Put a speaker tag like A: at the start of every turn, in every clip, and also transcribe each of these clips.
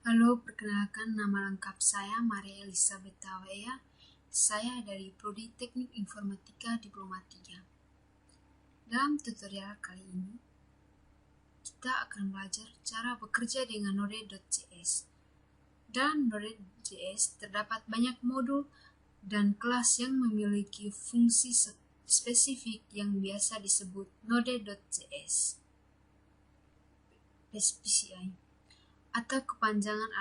A: Halo, perkenalkan nama lengkap saya Maria Elizabeth Tawea. Saya dari Prodi Teknik Informatika Diploma 3. Dalam tutorial kali ini, kita akan belajar cara bekerja dengan Node.js. Dalam Node.js terdapat banyak modul dan kelas yang memiliki fungsi spesifik yang biasa disebut Node.js (SPCI) atau kepanjangan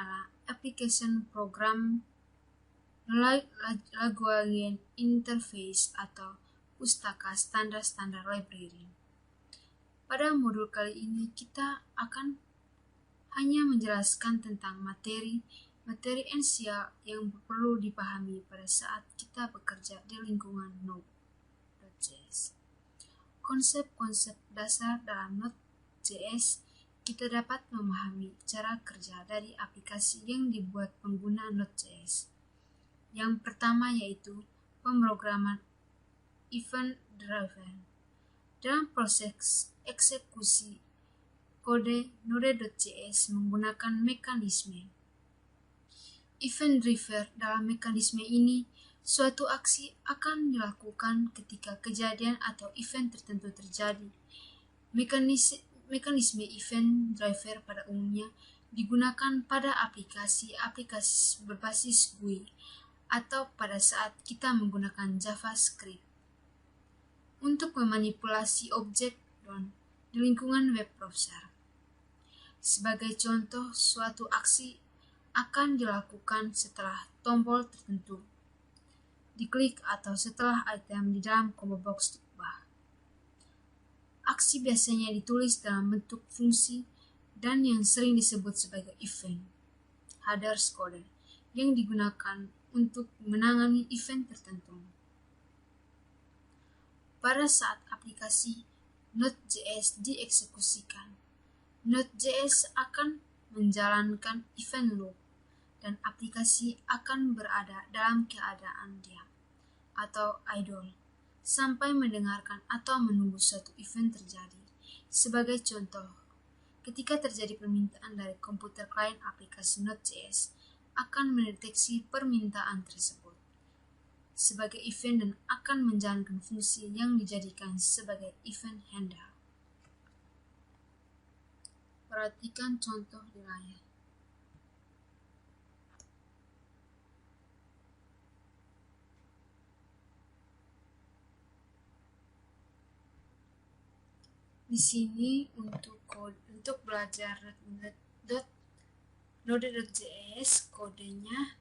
A: Application Program Language Interface atau Pustaka Standar Library. Pada modul kali ini kita akan hanya menjelaskan tentang materi esensial yang perlu dipahami pada saat kita bekerja di lingkungan Node.js. Konsep-konsep dasar dalam Node.js kita dapat memahami cara kerja dari aplikasi yang dibuat pengguna Node.js. Yang pertama yaitu pemrograman event-driven. Dalam proses eksekusi kode, Node.js menggunakan mekanisme event-driven. Dalam mekanisme ini, suatu aksi akan dilakukan ketika kejadian atau event tertentu terjadi. Mekanisme event driver pada umumnya digunakan pada aplikasi berbasis GUI atau pada saat kita menggunakan JavaScript untuk memanipulasi objek di lingkungan web browser. Sebagai contoh, suatu aksi akan dilakukan setelah tombol tertentu diklik atau setelah item di dalam combo box diubah. Aksi biasanya ditulis dalam bentuk fungsi dan yang sering disebut sebagai event headers code yang digunakan untuk menangani event tertentu. Pada saat aplikasi Node.js dieksekusikan, Node.js akan menjalankan event loop dan aplikasi akan berada dalam keadaan diam atau idle sampai mendengarkan atau menunggu suatu event terjadi. Sebagai contoh, ketika terjadi permintaan dari komputer klien aplikasi Node.js akan mendeteksi permintaan tersebut sebagai event dan akan menjalankan fungsi yang dijadikan sebagai event handler. Perhatikan contoh di layar. Di sini untuk belajar Node.js kodenya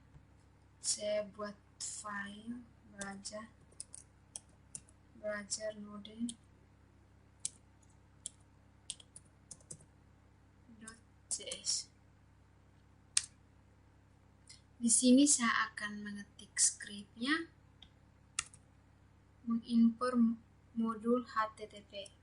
A: saya buat file belajar Node.js. Di sini saya akan mengetik skripnya, mengimport modul HTTP.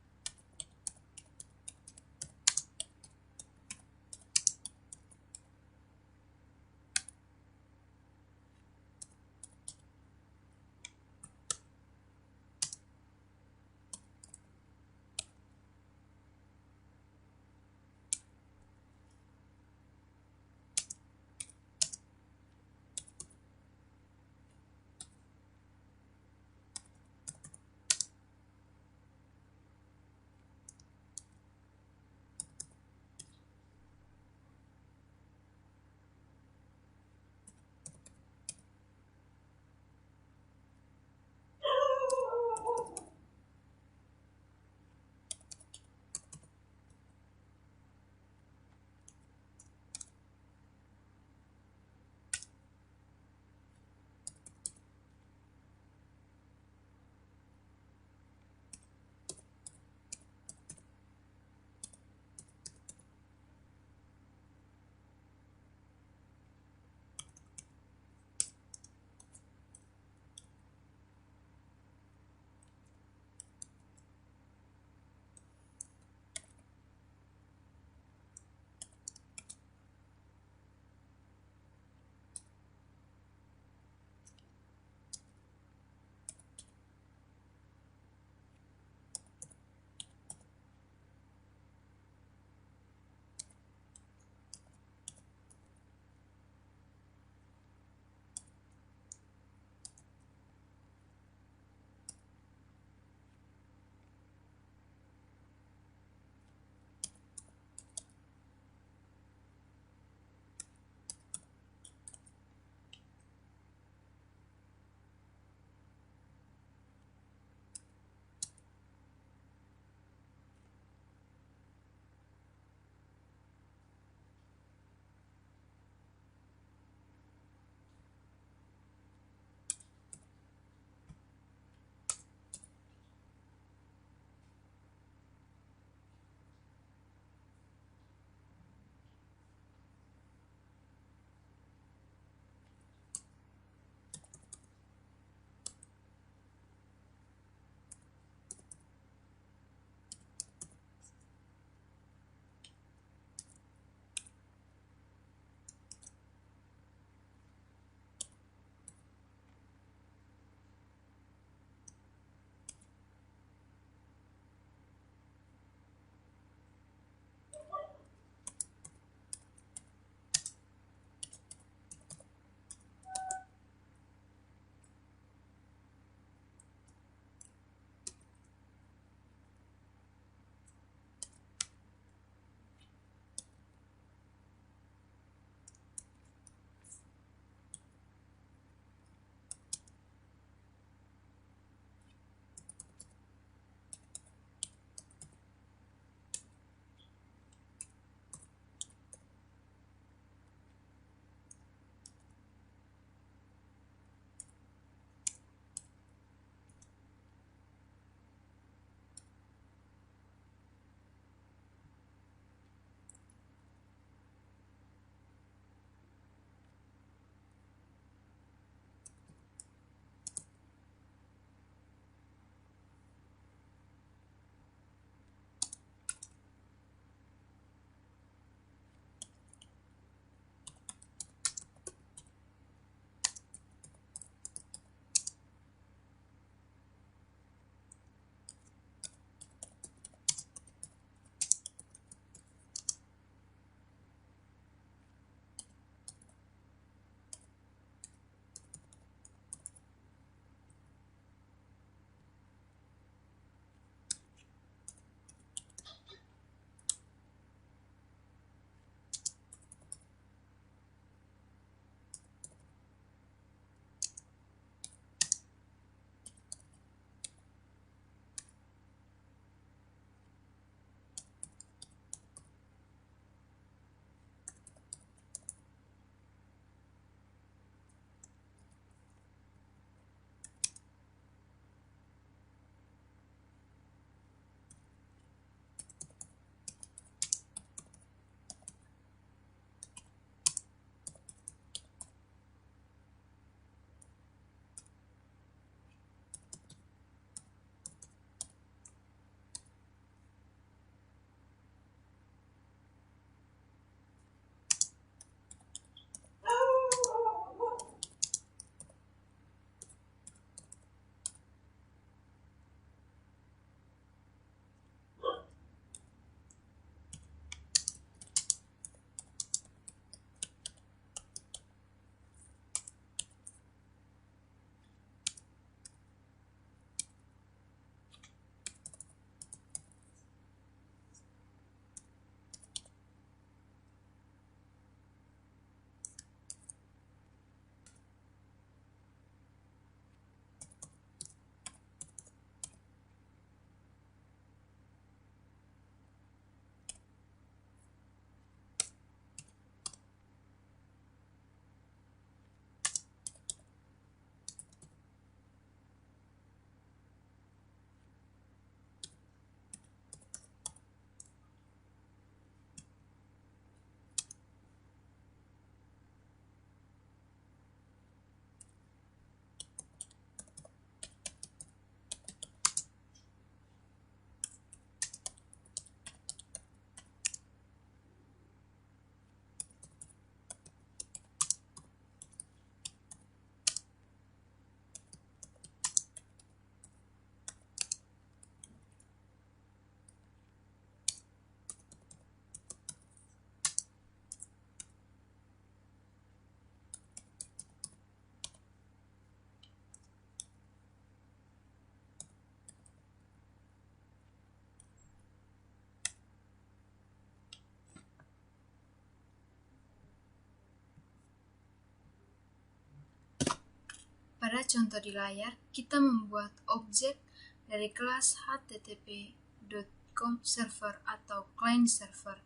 A: Pada contoh di layar, kita membuat objek dari kelas http.com server atau client server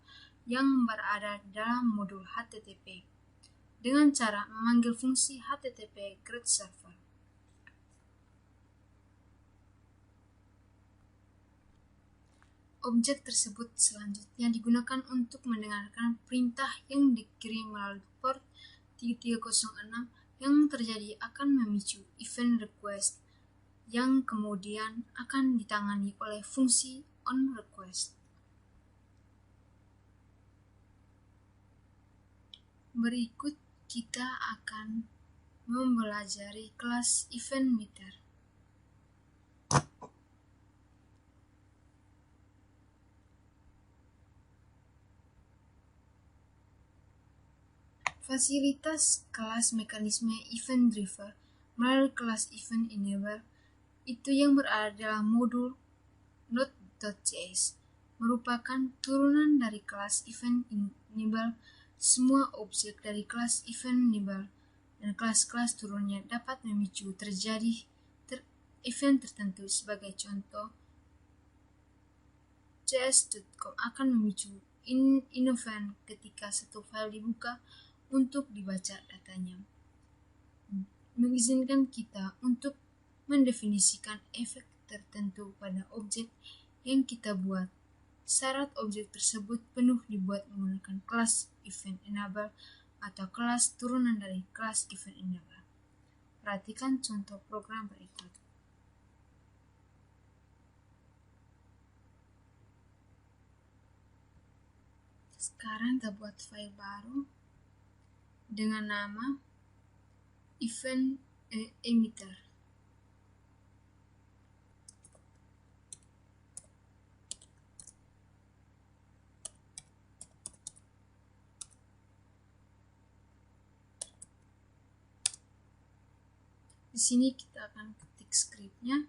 A: yang berada dalam modul HTTP dengan cara memanggil fungsi HTTP GRET server. Objek tersebut selanjutnya digunakan untuk mendengarkan perintah yang dikirim melalui port 3306 yang terjadi akan memicu event request yang kemudian akan ditangani oleh fungsi onRequest. Berikut kita akan mempelajari kelas event meter. Fasilitas kelas mekanisme event driver melalui kelas event enabler itu yang berada dalam modul Node.js merupakan turunan dari kelas event enable. Semua objek dari kelas event enable dan kelas-kelas turunnya dapat memicu terjadi event tertentu. Sebagai contoh, js.com akan memicu event ketika satu file dibuka untuk dibaca datanya, mengizinkan kita untuk mendefinisikan efek tertentu pada objek yang kita buat. Syarat objek tersebut penuh dibuat menggunakan kelas event enable atau kelas turunan dari kelas event enable. Perhatikan contoh program berikut. Sekarang kita buat file baru dengan nama event emitter. Di sini kita akan ketik scriptnya.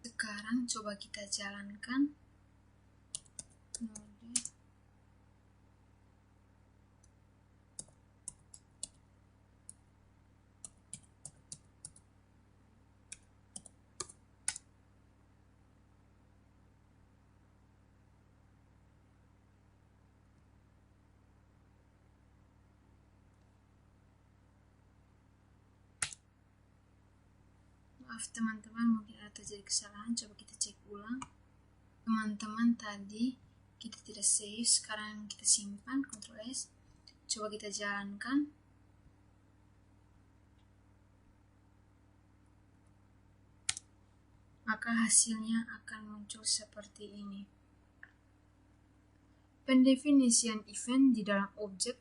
A: Sekarang coba kita jalankan node. Maaf teman-teman, mungkin ada terjadi kesalahan, coba kita cek ulang. Teman-teman, tadi kita tidak save, sekarang kita simpan, Ctrl S. Coba kita jalankan. Maka hasilnya akan muncul seperti ini. Pendefinisian event di dalam objek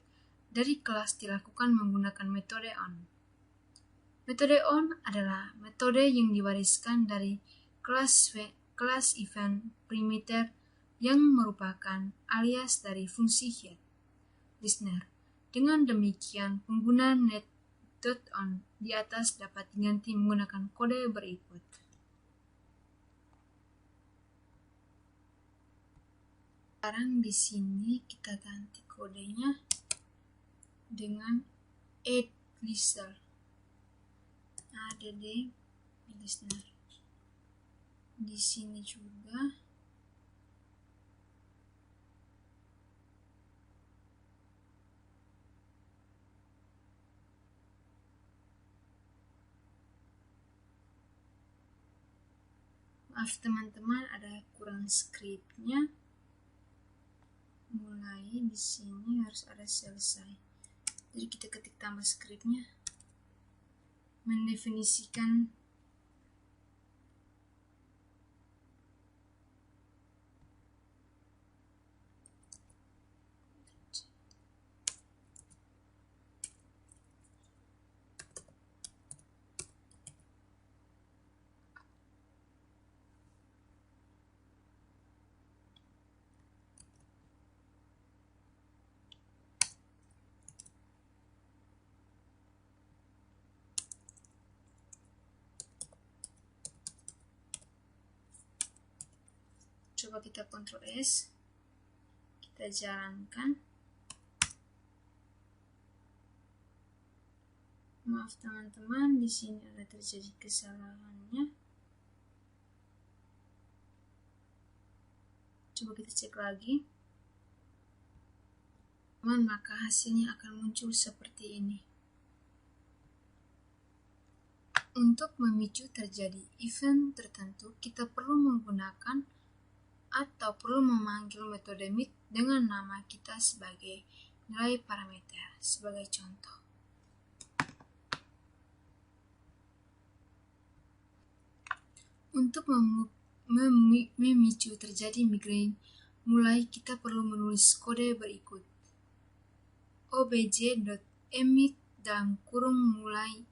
A: dari kelas dilakukan menggunakan metode on. Metode on adalah metode yang diwariskan dari kelas event perimeter yang merupakan alias dari fungsi head listener. Dengan demikian, penggunaan net.on di atas dapat diganti menggunakan kode berikut. Sekarang di sini kita ganti kodenya dengan add listener. Add listener. Di sini juga maaf teman-teman, ada kurang skripnya. Mulai di sini harus ada selesai. Jadi kita ketik tambah skripnya. Mendefinisikan coba kita Ctrl S, kita jalankan. Maaf teman-teman, di sini ada terjadi kesalahannya. Coba kita cek lagi. Maka hasilnya akan muncul seperti ini. Untuk memicu terjadi event tertentu, kita perlu menggunakan atau perlu memanggil metode meet dengan nama kita sebagai nilai parameter. Sebagai contoh, untuk memicu terjadi migrain, mulai kita perlu menulis kode berikut. obj.emit dalam kurung mulai.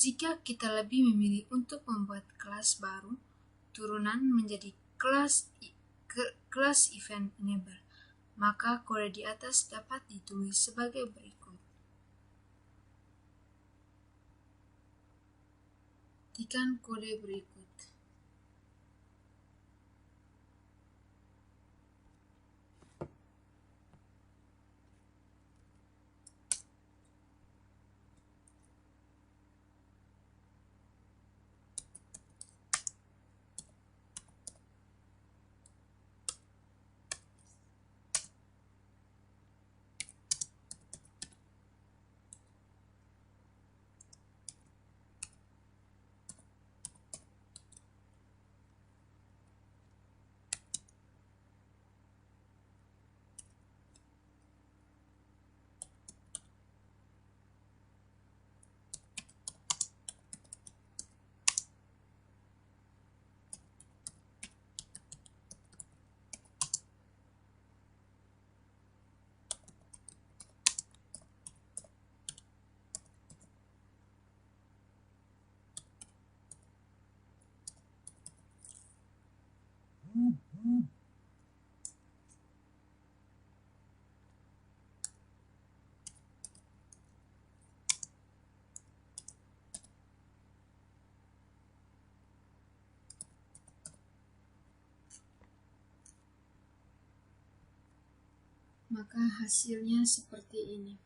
A: Jika kita lebih memilih untuk membuat kelas baru, turunan menjadi kelas event enable, maka kode di atas dapat ditulis sebagai berikut. Ketikkan kode berikut. Maka hasilnya seperti ini.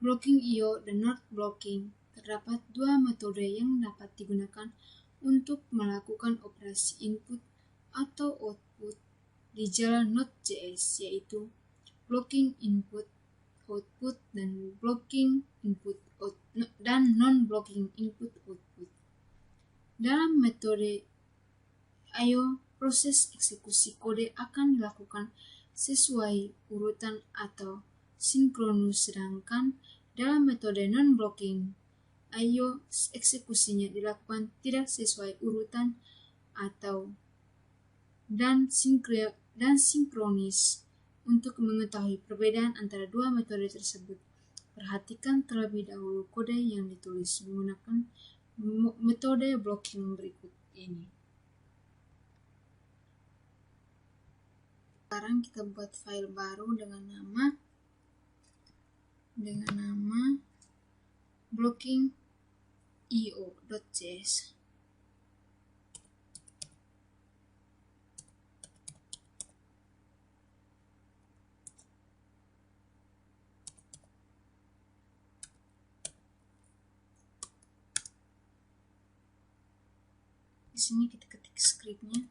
A: Blocking IO dan not blocking. Terdapat dua metode yang dapat digunakan untuk melakukan operasi input atau output di jalan Node.js, yaitu blocking input output dan blocking input dan non-blocking input output. Dalam metode IO, proses eksekusi kode akan dilakukan sesuai urutan atau sinkronus, sedangkan dalam metode non-blocking IO eksekusinya dilakukan tidak sesuai urutan atau dan sinkronis. Untuk mengetahui perbedaan antara dua metode tersebut, perhatikan terlebih dahulu kode yang ditulis menggunakan metode blocking berikut ini. Sekarang kita buat file baru dengan nama blocking.io.js. Di sini kita ketik scriptnya.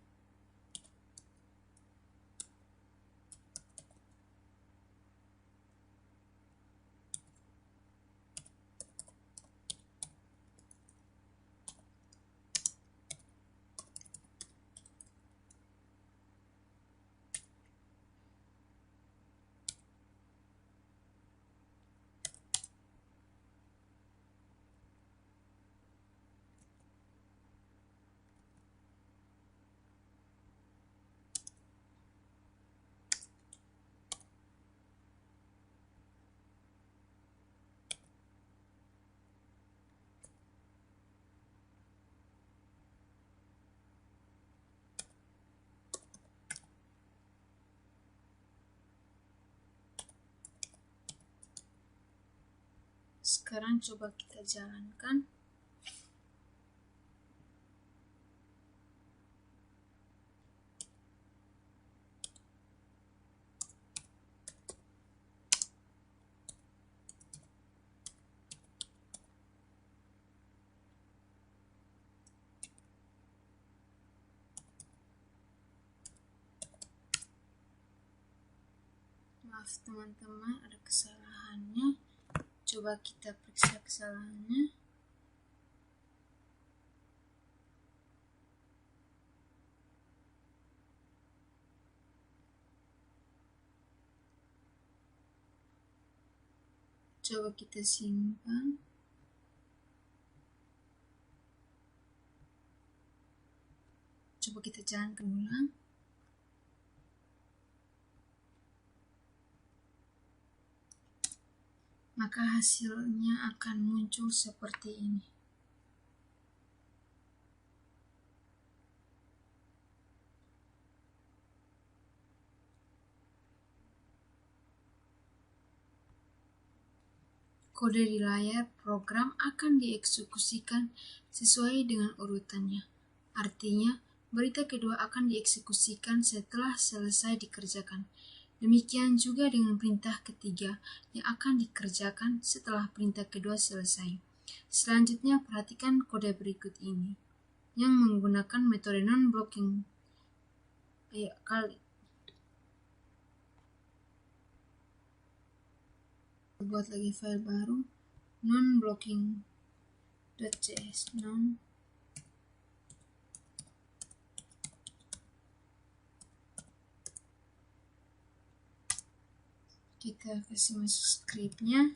A: Sekarang coba kita jalankan. Maaf teman-teman, ada kesalahannya. Coba kita periksa kesalahannya. Coba kita simpan. Coba kita jalankan ulang. Maka hasilnya akan muncul seperti ini. Kode di layar program akan dieksekusikan sesuai dengan urutannya. Artinya, berita kedua akan dieksekusikan setelah selesai dikerjakan. Demikian juga dengan perintah ketiga yang akan dikerjakan setelah perintah kedua selesai. Selanjutnya, perhatikan kode berikut ini yang menggunakan metode non-blocking. Buat lagi file baru, non-blocking.js. Kita kasih masuk scriptnya.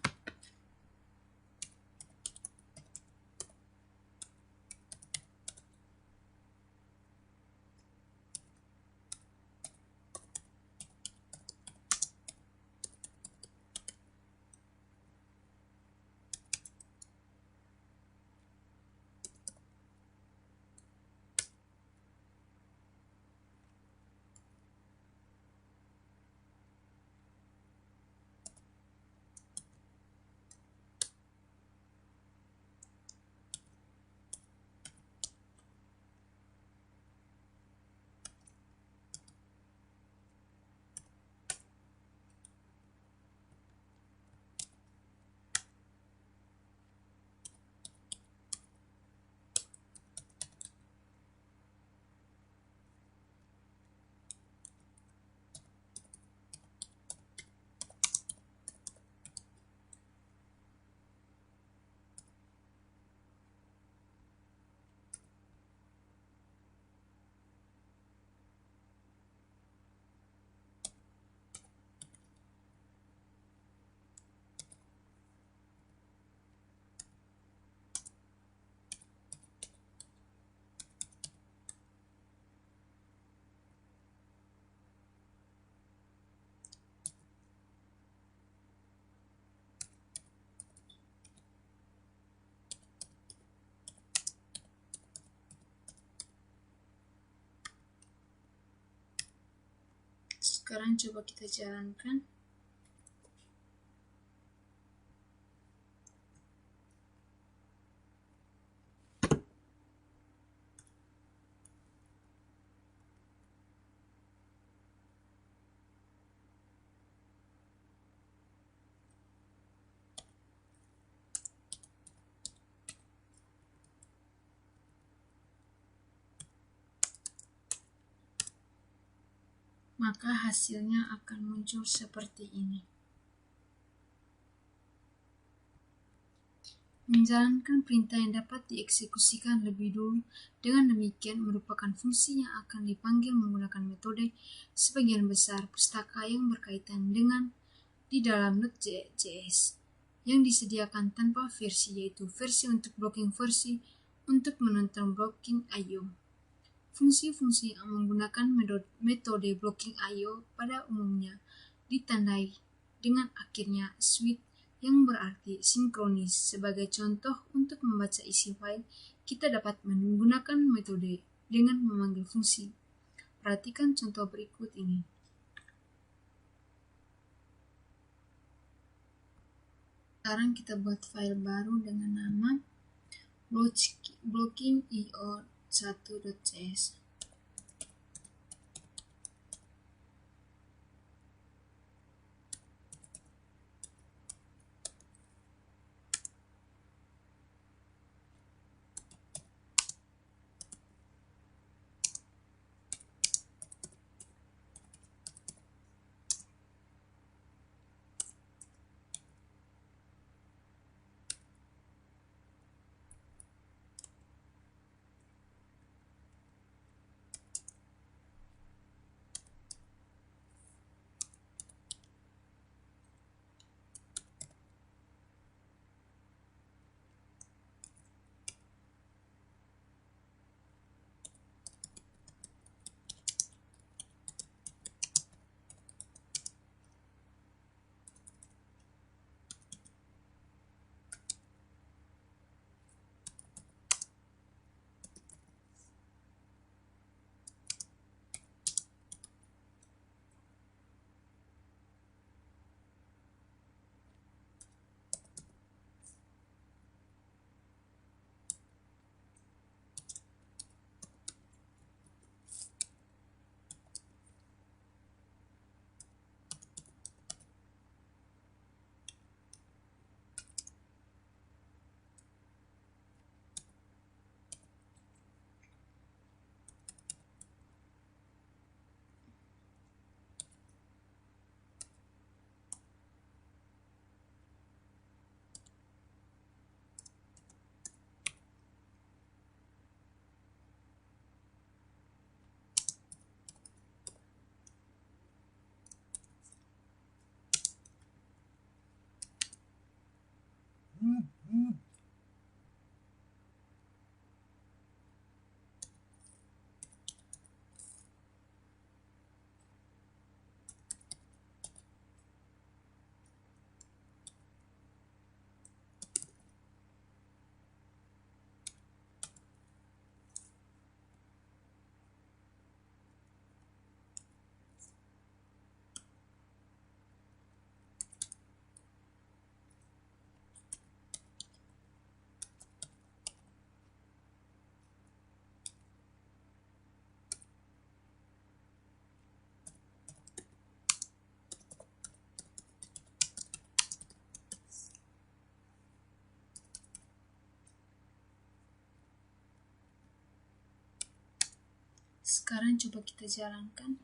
A: Sekarang coba kita jalankan. Maka hasilnya akan muncul seperti ini. Menjalankan perintah yang dapat dieksekusikan lebih dulu, dengan demikian merupakan fungsi yang akan dipanggil menggunakan metode sebagian besar pustaka yang berkaitan dengan di dalam Node.js yang disediakan tanpa versi, yaitu versi untuk blocking versi untuk menonton blocking I/O. Fungsi-fungsi yang menggunakan metode blocking I/O pada umumnya ditandai dengan akhirnya switch yang berarti sinkronis. Sebagai contoh, untuk membaca isi file, kita dapat menggunakan metode dengan memanggil fungsi. Perhatikan contoh berikut ini. Sekarang kita buat file baru dengan nama blockingio1.js. Sekarang coba kita jalankan.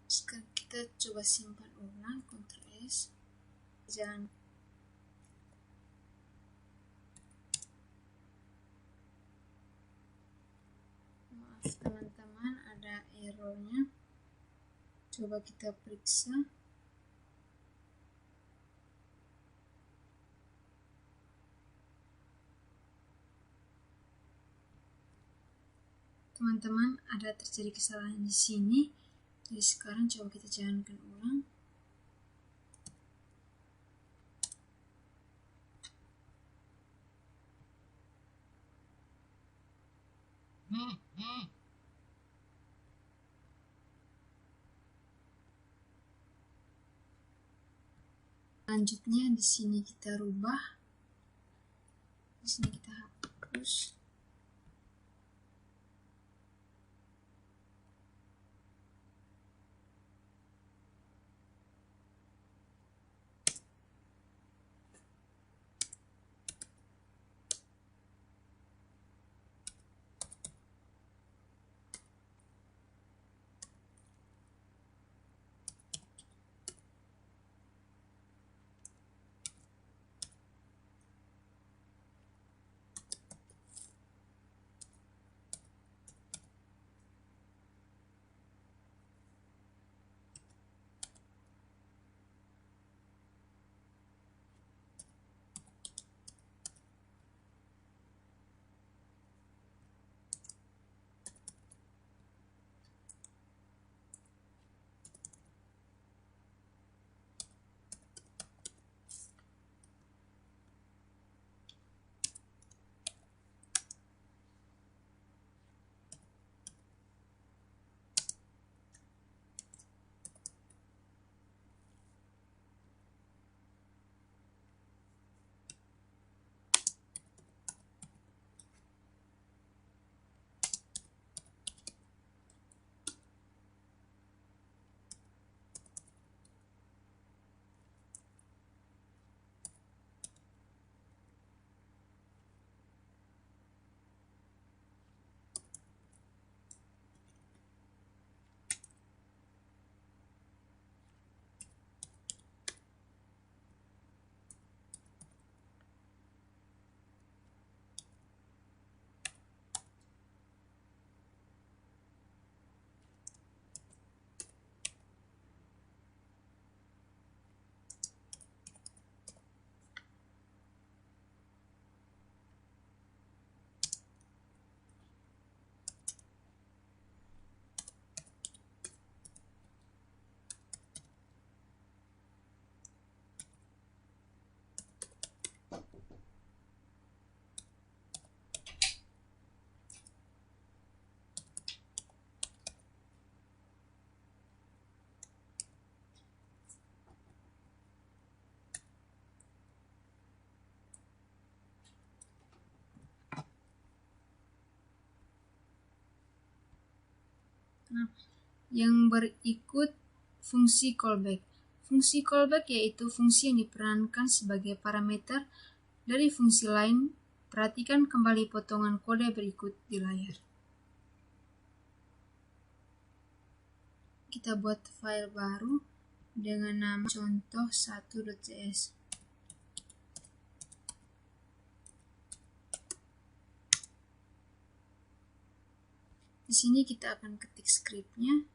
A: Sekarang kita coba simpan ulang, Ctrl S. Jangan maaf teman-teman, ada errornya. Coba kita periksa. Teman-teman, ada terjadi kesalahan di sini. Jadi sekarang coba kita jalankan ulang. Selanjutnya di sini kita rubah. Di sini kita hapus. Nah, yang berikut fungsi callback. Fungsi callback yaitu fungsi yang diperankan sebagai parameter dari fungsi lain. Perhatikan kembali potongan kode berikut di layar. Kita buat file baru dengan nama contoh1.cs. Di sini kita akan ketik scriptnya.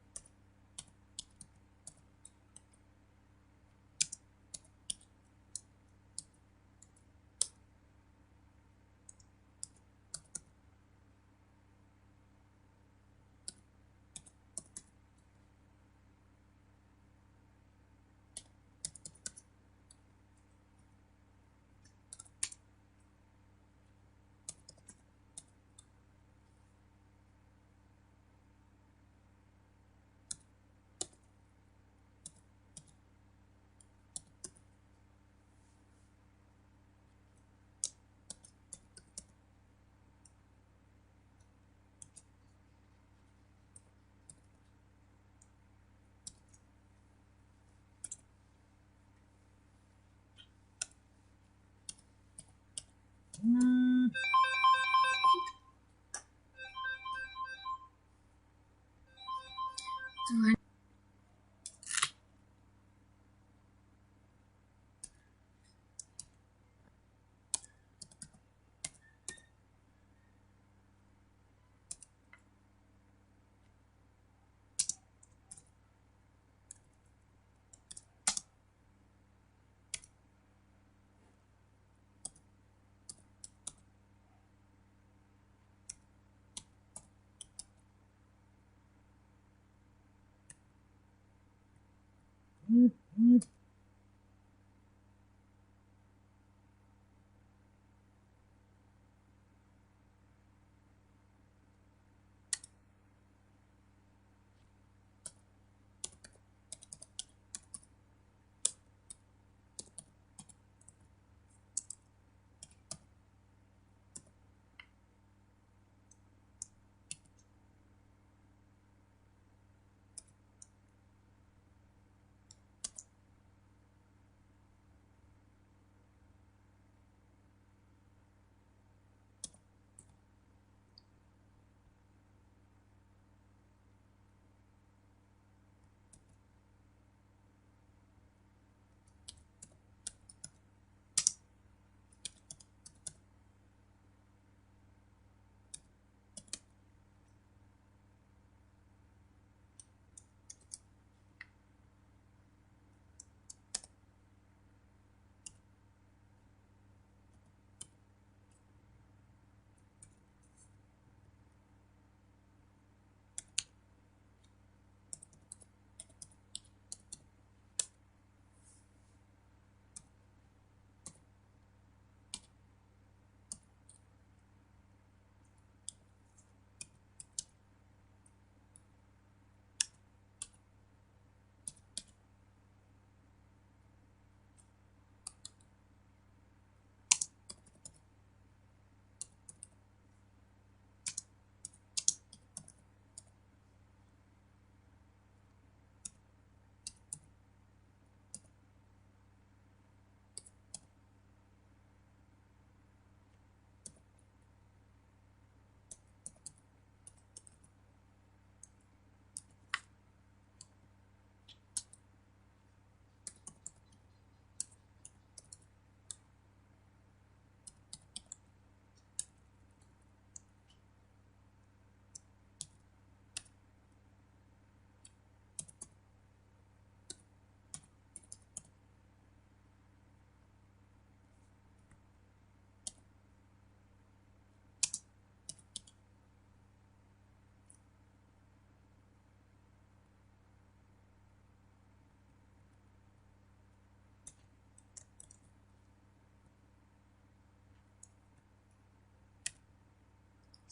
A: Tuhan.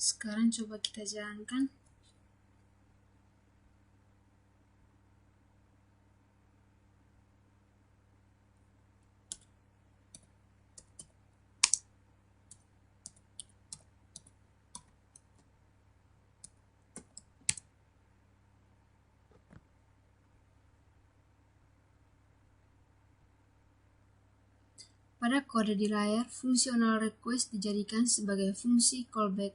A: Sekarang coba kita jalankan. Pada kode di layar, fungsional request dijadikan sebagai fungsi callback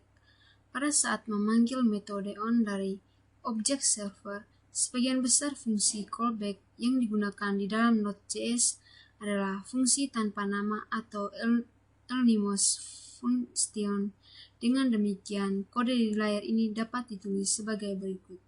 A: pada saat memanggil metode on dari objek server. Sebagian besar fungsi callback yang digunakan di dalam Node.js adalah fungsi tanpa nama atau anonymous function. Dengan demikian, kode di layar ini dapat ditulis sebagai berikut.